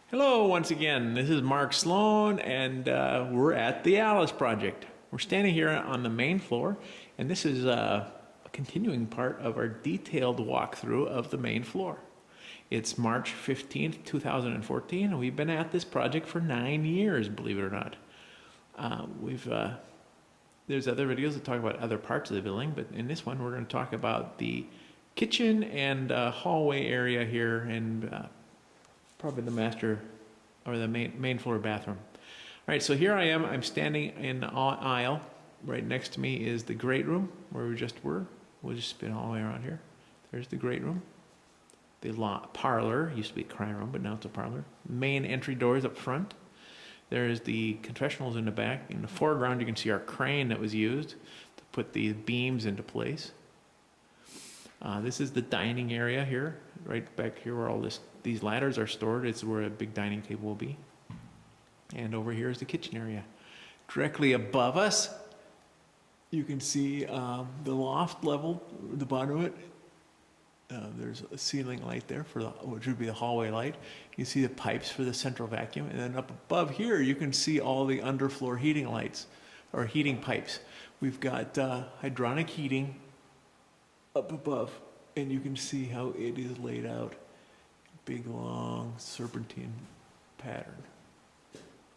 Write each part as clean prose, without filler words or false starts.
Hello, once again. This is Mark Sloan, and we're at the Alice Project. We're standing here on the main floor, and this is a continuing part of our detailed walkthrough of the main floor. It's March 15th, 2014, and we've been at this project for 9 years, believe it or not. There's other videos that talk about other parts of the building, but in this one, we're going to talk about the kitchen and hallway area here, and probably the master or the main floor bathroom. All right, so here I am. I'm standing in the aisle. Right next to me is the great room where we just were. We'll just spin all the way around here. There's the great room. The parlor used to be a crying room, but now it's a parlor. Main entry doors up front. There's the confessionals in the back. In the foreground, you can see our crane that was used to put the beams into place. This is the dining area here, right back here where all these ladders are stored. It's where a big dining table will be. And over here is the kitchen area. Directly above us, you can see the loft level, the bottom of it. There's a ceiling light there for which would be the hallway light. You see the pipes for the central vacuum, and then up above here you can see all the underfloor heating lights or heating pipes. We've got hydronic heating up above, and you can see how it is laid out. Big long serpentine pattern.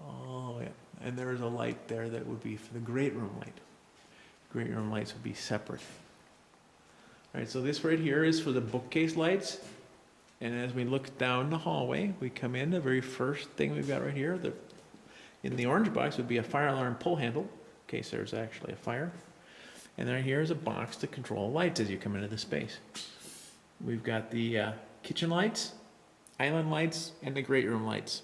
Oh yeah, and there is a light there that would be for the great room light. Great room lights would be separate. All right, so this right here is for the bookcase lights. And as we look down the hallway, we come in, the very first thing we've got right here, in the orange box would be a fire alarm pull handle, in case there's actually a fire. And then here is a box to control lights as you come into the space. We've got the kitchen lights, island lights, and the great room lights.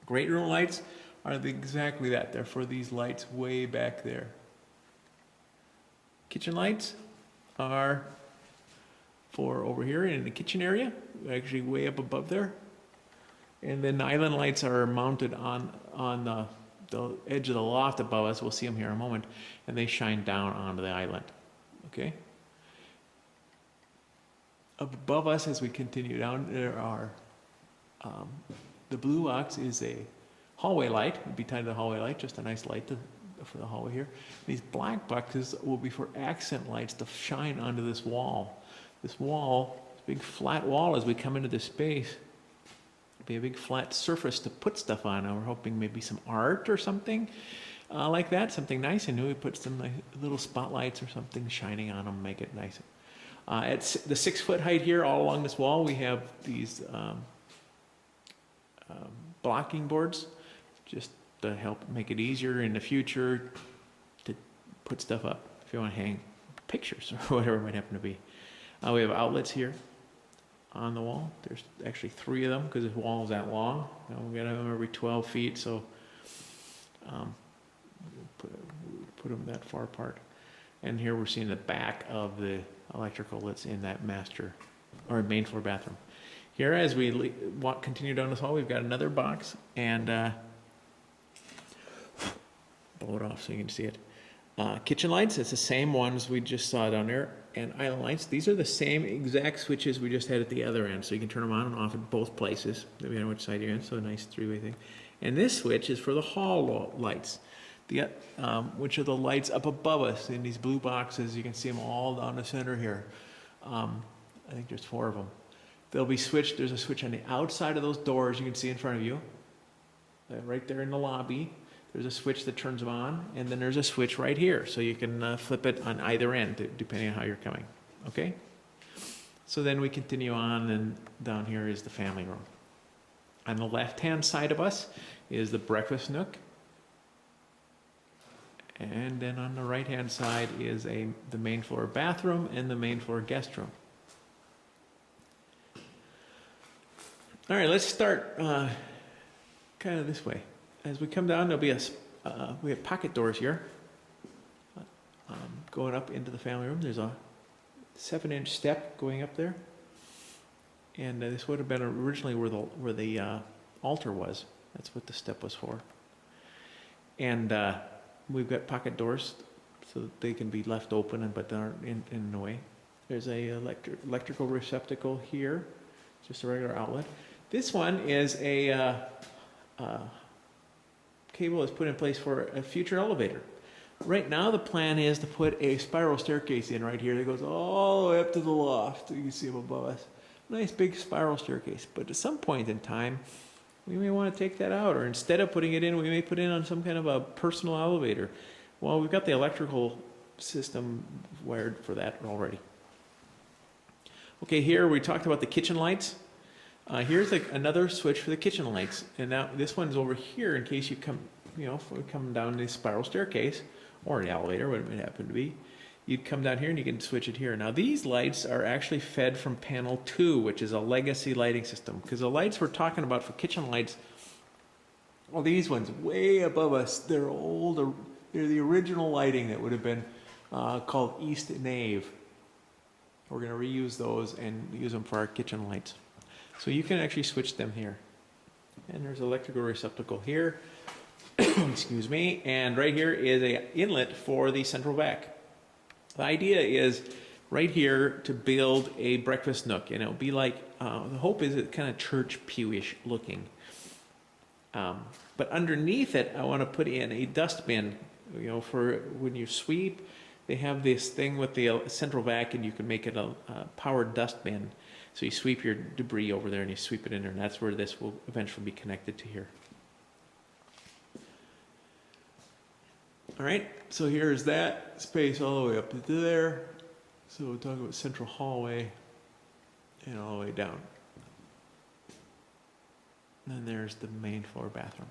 Great room lights are exactly that. They're for these lights way back there. Kitchen lights are for over here in the kitchen area, actually way up above there. And then the island lights are mounted on the edge of the loft above us. We'll see them here in a moment, and they shine down onto the island. Okay. Up above us, as we continue down, there are the blue box is a hallway light. It would be tied to the hallway light, just a nice light for the hallway here. These black boxes will be for accent lights to shine onto this wall. This wall, this big flat wall, as we come into this space, will be a big flat surface to put stuff on. And we're hoping maybe some art or something like that, something nice. And we put some nice little spotlights or something shining on them, make it nice. At the 6-foot height here, all along this wall, we have these blocking boards, just to help make it easier in the future to put stuff up if you want to hang pictures or whatever it might happen to be. We have outlets here on the wall. There's actually 3 of them because this wall is that long. We got to have them every 12 feet, so put them that far apart. And here we're seeing the back of the electrical that's in that master or main floor bathroom. Here, as we continue down this hall, we've got another box, and blow it off so you can see it. Kitchen lights, it's the same ones we just saw down there, and island lights. These are the same exact switches we just had at the other end, so you can turn them on and off at both places, depending on which side you're in, so a nice 3-way thing. And this switch is for the hall lights, which are the lights up above us in these blue boxes. You can see them all down the center here. I think there's 4 of them. They'll be switched. There's a switch on the outside of those doors you can see in front of you, right there in the lobby. There's a switch that turns them on, and then there's a switch right here, so you can flip it on either end, depending on how you're coming. Okay? So then we continue on, and down here is the family room. On the left-hand side of us is the breakfast nook, and then on the right-hand side is the main floor bathroom and the main floor guest room. All right, let's start kind of this way. As we come down, there'll be we have pocket doors here. Going up into the family room, there's a 7-inch step going up there. And this would have been originally where the altar was. That's what the step was for. And we've got pocket doors so that they can be left open, but they aren't in the way. There's a electrical receptacle here, just a regular outlet. This one is a cable is put in place for a future elevator. Right now the plan is to put a spiral staircase in right here that goes all the way up to the loft. You can see them above us. Nice big spiral staircase. But at some point in time, we may want to take that out, or instead of putting it in, we may put it in on some kind of a personal elevator. Well, we've got the electrical system wired for that already. Okay, here we talked about the kitchen lights. Here's another switch for the kitchen lights, and now this one's over here in case you come, come down this spiral staircase or an elevator, whatever it might happen to be. You'd come down here and you can switch it here. Now these lights are actually fed from panel 2, which is a legacy lighting system, because the lights we're talking about for kitchen lights, well, these ones way above us, they're old. They're the original lighting that would have been called East Nave. We're going to reuse those and use them for our kitchen lights. So you can actually switch them here. And there's an electrical receptacle here. Excuse me. And right here is an inlet for the central vac. The idea is right here to build a breakfast nook. And it'll be like, the hope is it's kind of church pew-ish looking. But underneath it, I want to put in a dustbin. For when you sweep, they have this thing with the central vac, and you can make it a powered dustbin. So you sweep your debris over there and you sweep it in there, and that's where this will eventually be connected to here. All right, so here's that space all the way up to there. So we'll talk about central hallway and all the way down. And then there's the main floor bathroom.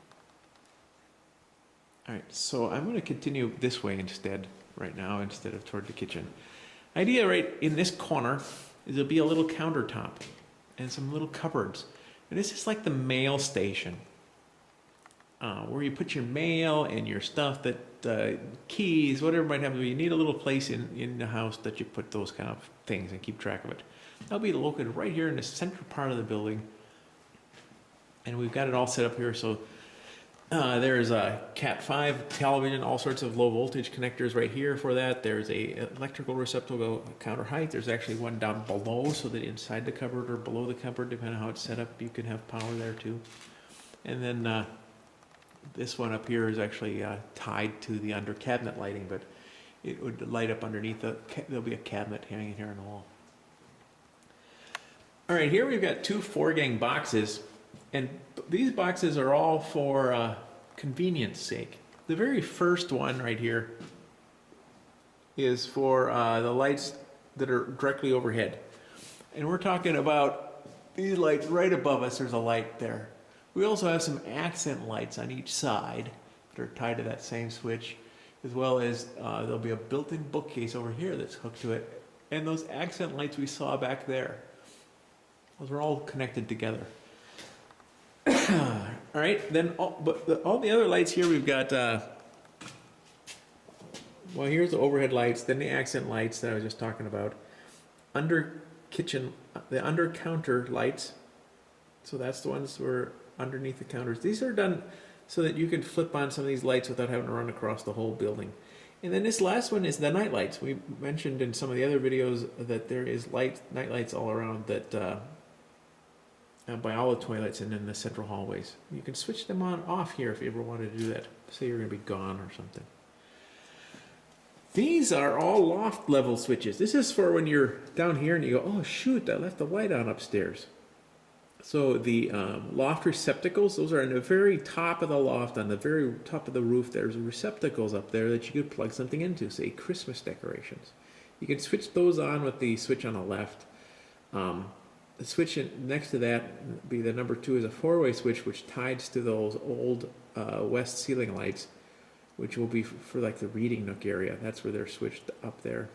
All right, so I'm going to continue this way instead, right now, instead of toward the kitchen. Idea right in this corner is there'll be a little countertop and some little cupboards. And this is like the mail station, where you put your mail and your stuff, that keys, whatever might happen. You need a little place in the house that you put those kind of things and keep track of it. That'll be located right here in the central part of the building. And we've got it all set up here. So there's a Cat 5 television, all sorts of low voltage connectors right here for that. There's a electrical receptacle counter height. There's actually one down below, so that inside the cupboard or below the cupboard, depending on how it's set up, you can have power there too. And then this one up here is actually tied to the under cabinet lighting, but it would light up underneath. There'll be a cabinet hanging here on the wall. All right, here we've got two 4-gang boxes. And these boxes are all for convenience sake. The very first one right here is for the lights that are directly overhead. And we're talking about these lights right above us. There's a light there. We also have some accent lights on each side that are tied to that same switch, as well as there'll be a built-in bookcase over here that's hooked to it. And those accent lights we saw back there, those are all connected together. All right, then all the other lights here, we've got, well, here's the overhead lights, then the accent lights that I was just talking about. Under kitchen, the under counter lights. So that's the ones that are underneath the counters. These are done so that you can flip on some of these lights without having to run across the whole building. And then this last one is the night lights. We mentioned in some of the other videos that there is night lights all around that by all the toilets and in the central hallways. You can switch them on off here if you ever wanted to do that. Say you're going to be gone or something. These are all loft level switches. This is for when you're down here and you go, oh shoot, I left the light on upstairs. So the loft receptacles, those are in the very top of the loft, on the very top of the roof. There's receptacles up there that you could plug something into, say Christmas decorations. You can switch those on with the switch on the left. The switch next to that, be the number 2, is a 4-way switch which ties to those old west ceiling lights, which will be for like the reading nook area. That's where they're switched up there.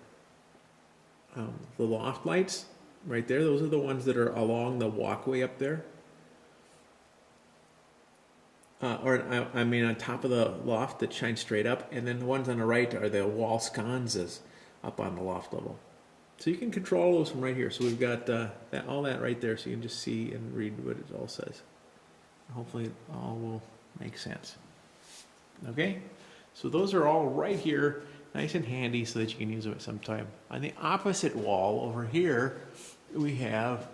The loft lights right there, those are the ones that are along the walkway up there. I mean on top of the loft that shine straight up, and then the ones on the right are the wall sconces up on the loft level. So you can control those from right here. So we've got all that right there, so you can just see and read what it all says. Hopefully it all will make sense. Okay, so those are all right here, nice and handy so that you can use them at some time. On the opposite wall over here, we have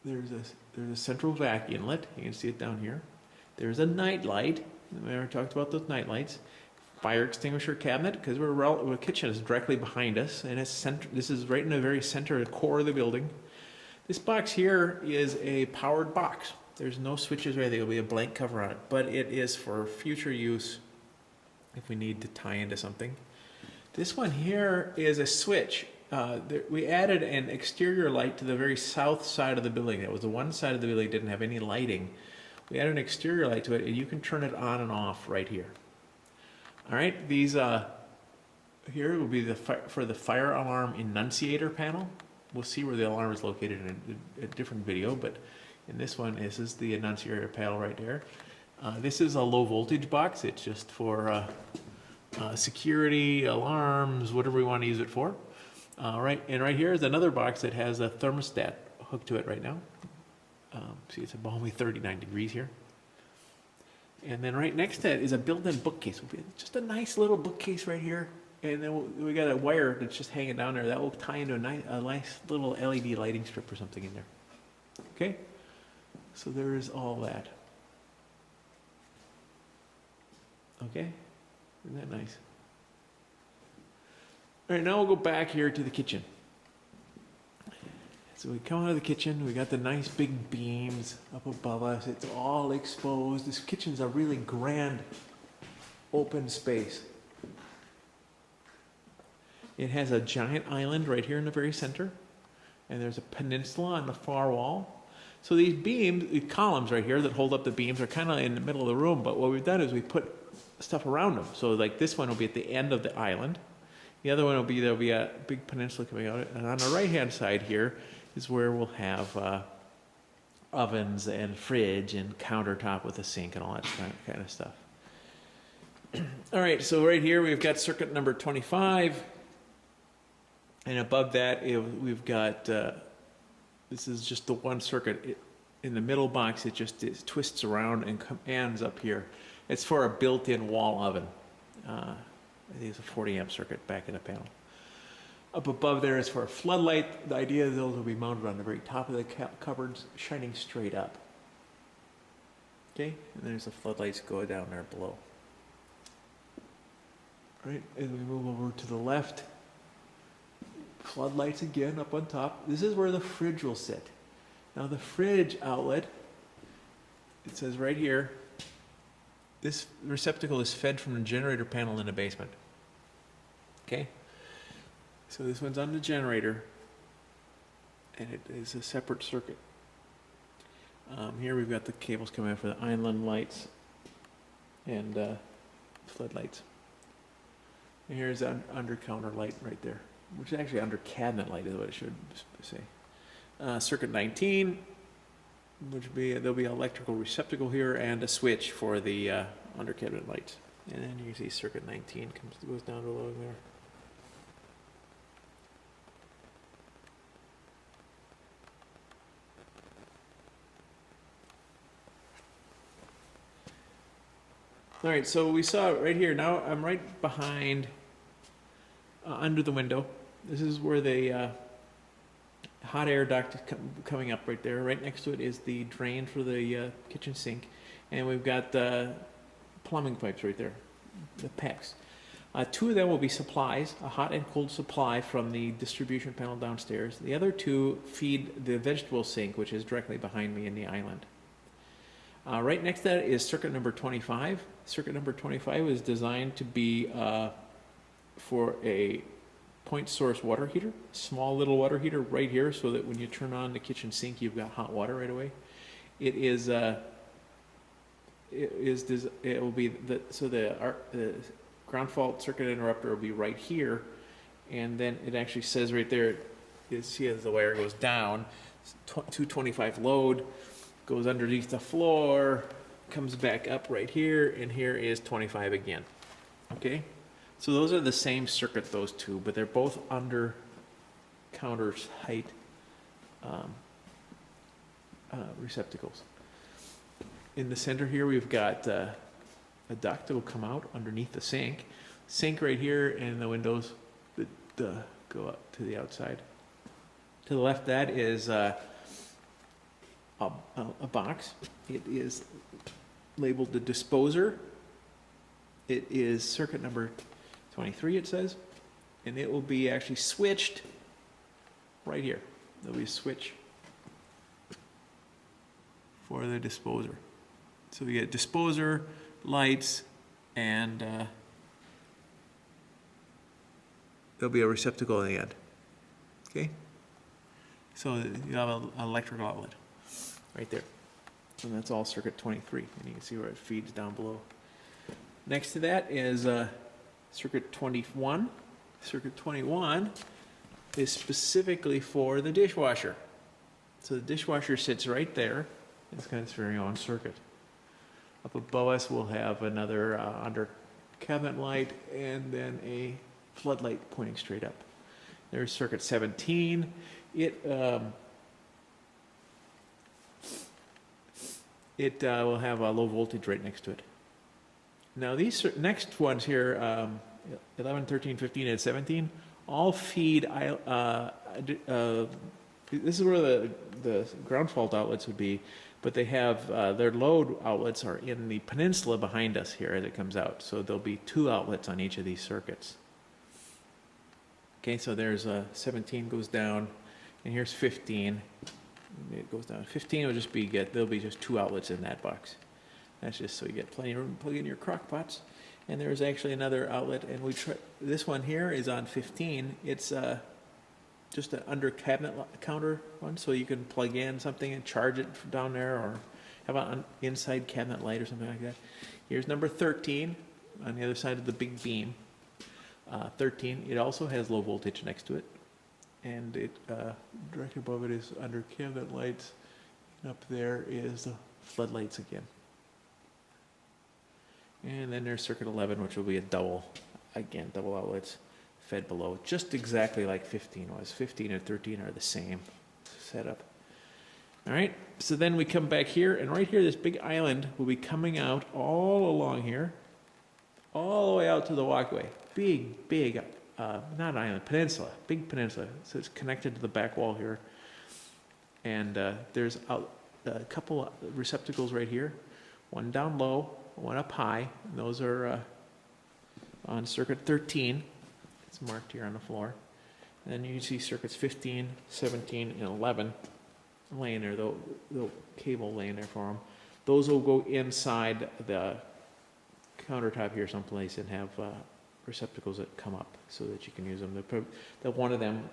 there's a central vac inlet. You can see it down here. There's a night light. We already talked about those night lights. Fire extinguisher cabinet, because the kitchen is directly behind us, and this is right in the very center, core of the building. This box here is a powered box. There's no switches or anything. There'll be a blank cover on it, but it is for future use if we need to tie into something. This one here is a switch. We added an exterior light to the very south side of the building. That was the one side of the building that didn't have any lighting. We added an exterior light to it, and you can turn it on and off right here. All right, these here will be for the fire alarm enunciator panel. We'll see where the alarm is located in a different video, but in this one, this is the enunciator panel right there. This is a low voltage box. It's just for security, alarms, whatever we want to use it for. Right, and right here is another box that has a thermostat hooked to it right now. See, it's a balmy 39 degrees here. And then right next to it is a built-in bookcase. Just a nice little bookcase right here. And then we got a wire that's just hanging down there. That will tie into a nice little LED lighting strip or something in there. Okay? So there is all that. Okay? Isn't that nice? All right, now we'll go back here to the kitchen. So we come out of the kitchen, we got the nice big beams up above us. It's all exposed. This kitchen's a really grand open space. It has a giant island right here in the very center, and there's a peninsula on the far wall. So these beams, the columns right here that hold up the beams are kind of in the middle of the room, but what we've done is we put stuff around them. So like this one will be at the end of the island. The other one will be, there'll be a big peninsula coming out. And on the right-hand side here is where we'll have ovens and fridge and countertop with a sink and all that kind of stuff. All right, so right here we've got circuit number 25. And above that, we've got, this is just the one circuit. In the middle box, it twists around and ends up here. It's for a built-in wall oven. I think it's a 40 amp circuit back in the panel. Up above there is for a floodlight. The idea is those will be mounted on the very top of the cupboards, shining straight up. Okay, and there's the floodlights go down there below. All right, as we move over to the left, floodlights again up on top. This is where the fridge will sit. Now the fridge outlet, it says right here, this receptacle is fed from the generator panel in the basement. Okay? So this one's on the generator, and it is a separate circuit. Here we've got the cables coming out for the island lights and floodlights. And here's an under counter light right there, which is actually under cabinet light is what it should say. Circuit 19, which would be, there'll be an electrical receptacle here and a switch for the under cabinet lights. And then you can see circuit 19 goes down below there. All right, so we saw it right here. Now I'm right behind, under the window. This is where the hot air duct is coming up right there. Right next to it is the drain for the kitchen sink. And we've got the plumbing pipes right there, the PEX. Two of them will be supplies, a hot and cold supply from the distribution panel downstairs. The other two feed the vegetable sink, which is directly behind me in the island. Right next to that is circuit number 25. Circuit number 25 is designed to be for a point source water heater, small little water heater right here, so that when you turn on the kitchen sink, you've got hot water right away. It will be the ground fault circuit interrupter will be right here, and then it actually says right there, you see as the wire goes down, 225 load. Goes underneath the floor, comes back up right here, and here is 25 again. Okay? So those are the same circuit, those two, but they're both under counters height receptacles. In the center here, we've got a duct that will come out underneath the sink. Sink right here, and the windows that go up to the outside. To the left, that is a box. It is labeled the disposer. It is circuit number 23, it says, and it will be actually switched right here. There'll be a switch for the disposer. So we get disposer, lights, and there'll be a receptacle in the end. Okay? So you have an electrical outlet right there. And that's all circuit 23, and you can see where it feeds down below. Next to that is circuit 21. Circuit 21 is specifically for the dishwasher. So the dishwasher sits right there. It's got its very own circuit. Up above us we'll have another under cabinet light and then a floodlight pointing straight up. There's circuit 17. It will have a low voltage right next to it. Now these next ones here, 11, 13, 15, and 17, all feed, this is where the ground fault outlets would be, but they have, their load outlets are in the peninsula behind us here as it comes out. So there'll be 2 outlets on each of these circuits. Okay, so there's 17 goes down, and here's 15. It goes down. 15 will just be, there'll be just 2 outlets in that box. That's just so you get plenty of room to plug in your crock pots. And there's actually another outlet, and this one here is on 15. It's just an under cabinet counter one, so you can plug in something and charge it from down there, or have an inside cabinet light or something like that. Here's number 13 on the other side of the big beam. 13, it also has low voltage next to it, and it directly above it is under cabinet lights, and up there is the floodlights again. And then there's circuit 11, which will be a double outlets fed below, just exactly like 15 was. 15 and 13 are the same setup. All right, so then we come back here, and right here, this big island will be coming out all along here, all the way out to the walkway. Big, not island, peninsula, big peninsula. So it's connected to the back wall here. And there's a couple of receptacles right here, one down low, one up high. And those are on circuit 13. It's marked here on the floor. And then you can see circuits 15, 17, and 11 laying there, the cable laying there for them. Those will go inside the countertop here someplace and have receptacles that come up so that you can use them. One of them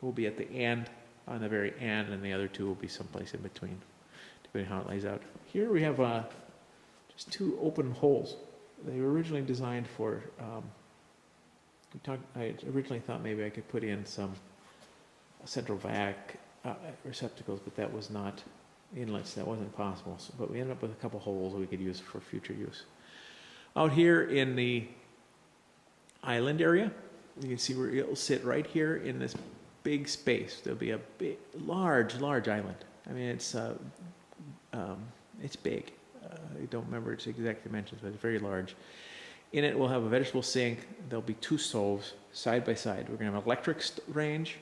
will be at the end, on the very end, and the other 2 will be someplace in between, depending how it lays out. Here we have just 2 open holes. They were originally designed for, I originally thought maybe I could put in some central vac receptacles, but that was not inlets, that wasn't possible. So, but we ended up with a couple holes we could use for future use. Out here in the island area, you can see where it'll sit right here in this big space. There'll be a big, large island. I mean, it's big. I don't remember its exact dimensions, but it's very large. In it, we'll have a vegetable sink. There'll be 2 stoves side by side. We're going to have an electric range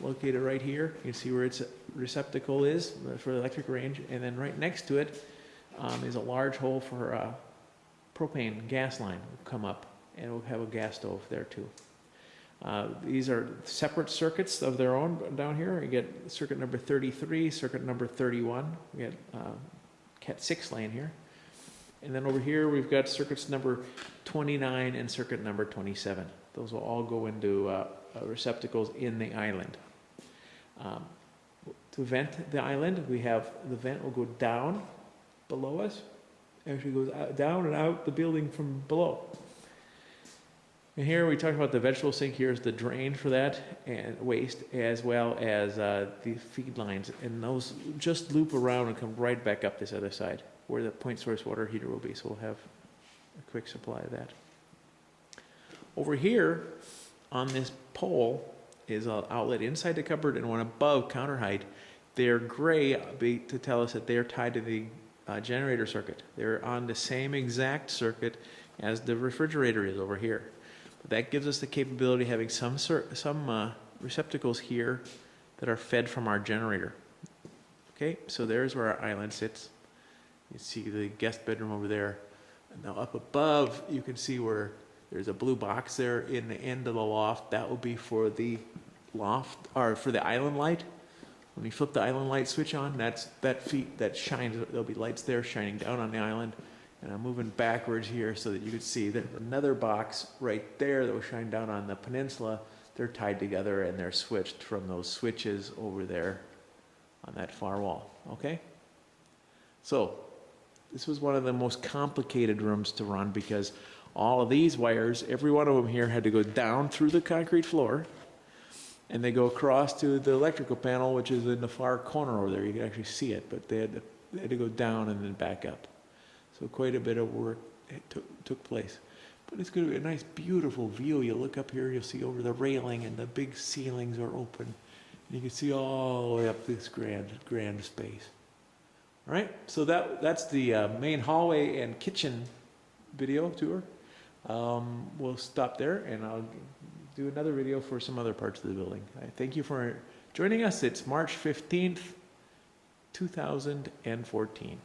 located right here. You can see where its receptacle is for the electric range, and then right next to it is a large hole for propane gas line will come up, and we'll have a gas stove there too. These are separate circuits of their own down here. You get circuit number 33, circuit number 31. We get Cat 6 laying here. And then over here we've got circuits number 29 and circuit number 27. Those will all go into receptacles in the island. To vent the island, we have the vent will go down below us. Actually goes down and out the building from below. And here we talk about the vegetable sink. Here's the drain for that and waste, as well as the feed lines. And those just loop around and come right back up this other side where the point source water heater will be. So we'll have a quick supply of that. Over here on this pole is an outlet inside the cupboard and one above counter height. They're gray to tell us that they're tied to the generator circuit. They're on the same exact circuit as the refrigerator is over here. But that gives us the capability of having some receptacles here that are fed from our generator. Okay, so there's where our island sits. You see the guest bedroom over there. And now up above, you can see where there's a blue box there in the end of the loft. That will be for the loft, or for the island light. When you flip the island light switch on, that shines, there'll be lights there shining down on the island. And I'm moving backwards here so that you can see that another box right there that will shine down on the peninsula. They're tied together and they're switched from those switches over there on that far wall, okay? So, this was one of the most complicated rooms to run because all of these wires, every one of them here had to go down through the concrete floor and they go across to the electrical panel, which is in the far corner over there. You can actually see it, but they had to go down and then back up. So quite a bit of work took place. But it's going to be a nice, beautiful view. You look up here, you'll see over the railing and the big ceilings are open. You can see all the way up this grand space. All right, so that's the main hallway and kitchen video tour. We'll stop there and I'll do another video for some other parts of the building. I thank you for joining us. It's March 15th, 2014.